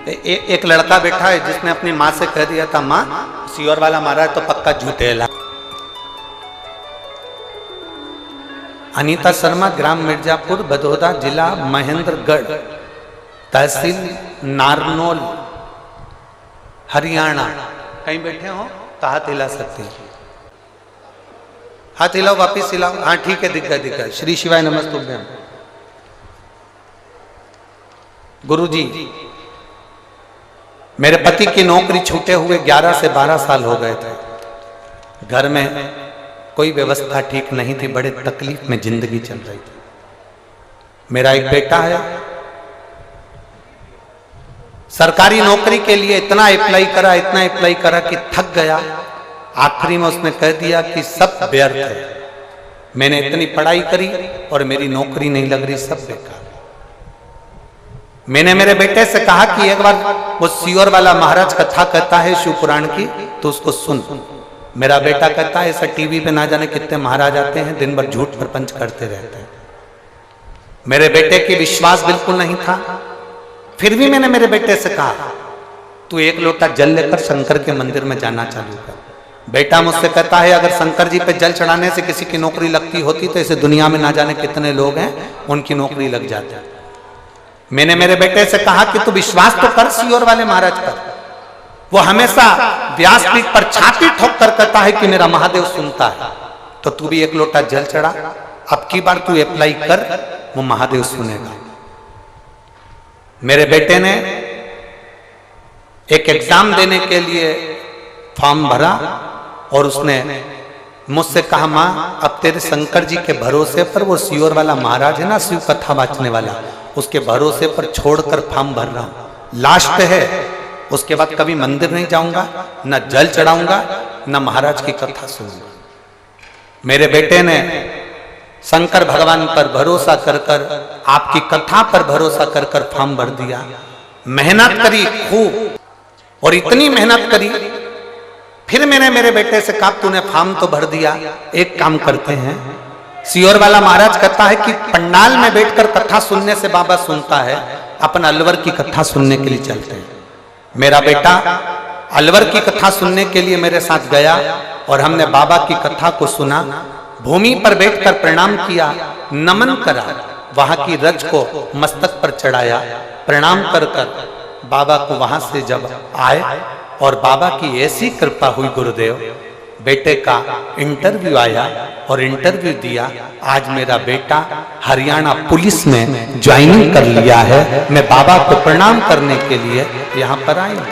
एक लड़का बैठा है जिसने अपनी माँ से कह दिया था, माँ सियोर वाला महाराज तो पक्का झूठेला। अनीता शर्मा, ग्राम मिर्जापुर, बदौदा, जिला महेंद्रगढ़, तहसील नारनौल, हरियाणा। कहीं बैठे हो तो हाथ हिला सकते हैं, हाथ हिलाओ, वापिस हिलाओ। हाँ ठीक है, दिख गया। श्री शिवाय नमस्तुभ्यम। गुरुजी, मेरे पति की नौकरी छूटे हुए 11 से 12 साल हो गए थे। घर में कोई व्यवस्था ठीक नहीं थी, बड़े तकलीफ में जिंदगी चल रही थी। मेरा एक बेटा है, सरकारी नौकरी के लिए इतना अप्लाई करा कि थक गया। आखिरी में उसने कह दिया कि सब व्यर्थ है, मैंने इतनी पढ़ाई करी और मेरी नौकरी नहीं लग रही, सब बेकार। मैंने मेरे बेटे से कहा कि एक बार वो सियोर वाला महाराज कथा कहता है शिव पुराण की, तो उसको सुन। मेरा बेटा कहता है ऐसा टीवी पे ना जाने कितने महाराज आते हैं, दिन भर झूठ प्रपंच करते रहते हैं। मेरे बेटे की विश्वास बिल्कुल नहीं था, फिर भी मैंने मेरे बेटे से कहा तू एक लोटा जल लेकर शंकर के मंदिर में जाना चालू कर। बेटा मुझसे कहता है अगर शंकर जी पे जल चढ़ाने से किसी की नौकरी लगती होती तो इसे दुनिया में ना जाने कितने लोग हैं उनकी नौकरी लग जाती। मैंने मेरे बेटे से कहा कि तू विश्वास तो कर सियोर वाले महाराज पर, वो हमेशा व्यासपीठ पर छाती ठोक कर कहता है कि मेरा महादेव सुनता है, तो तू भी एक लोटा जल चढ़ा, अब की बार तू अप्लाई कर, वो महादेव सुनेगा। मेरे बेटे ने एक एग्जाम देने के लिए फॉर्म भरा और उसने मुझसे कहा, माँ अब तेरे शंकर जी के भरोसे पर, वो सियोर वाला महाराज है ना शिव कथा वाचने वाला, उसके भरोसे पर छोड़कर फॉर्म भर रहा हूं, लास्ट है, उसके बाद कभी मंदिर नहीं जाऊंगा, न जल चढ़ाऊंगा, न महाराज की कथा सुनूंगा। मेरे बेटे ने शंकर भगवान पर भरोसा कर कर, आपकी कथा पर भरोसा कर कर फॉर्म भर दिया। मेहनत करी खूब, और इतनी मेहनत करी, फिर मैंने मेरे बेटे से कहा तूने फॉर्म तो भर दिया, एक काम करते हैं, सियोर वाला महाराज कहता है कि पंडाल में बैठकर कथा सुनने से बाबा सुनता है, अपन अलवर की कथा सुनने के लिए चलते हैं। मेरा बेटा अलवर की कथा सुनने के लिए मेरे साथ गया और हमने बाबा की कथा को सुना। भूमि पर बैठकर प्रणाम किया, नमन करा, वहां की रज को मस्तक पर चढ़ाया, प्रणाम कर कर बाबा को वहां से जब आए और बाबा की ऐसी कृपा हुई गुरुदेव, बेटे का इंटरव्यू आया और इंटरव्यू दिया। आज मेरा बेटा हरियाणा पुलिस में ज्वाइनिंग कर लिया है। मैं बाबा को प्रणाम करने के लिए यहाँ पर आई हूँ।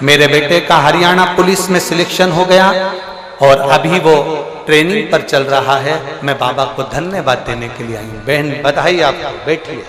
मेरे बेटे का हरियाणा पुलिस में सिलेक्शन हो गया और अभी वो ट्रेनिंग पर चल रहा है। मैं बाबा को धन्यवाद देने के लिए आई हूँ। बहन बधाई आपको, बैठिए।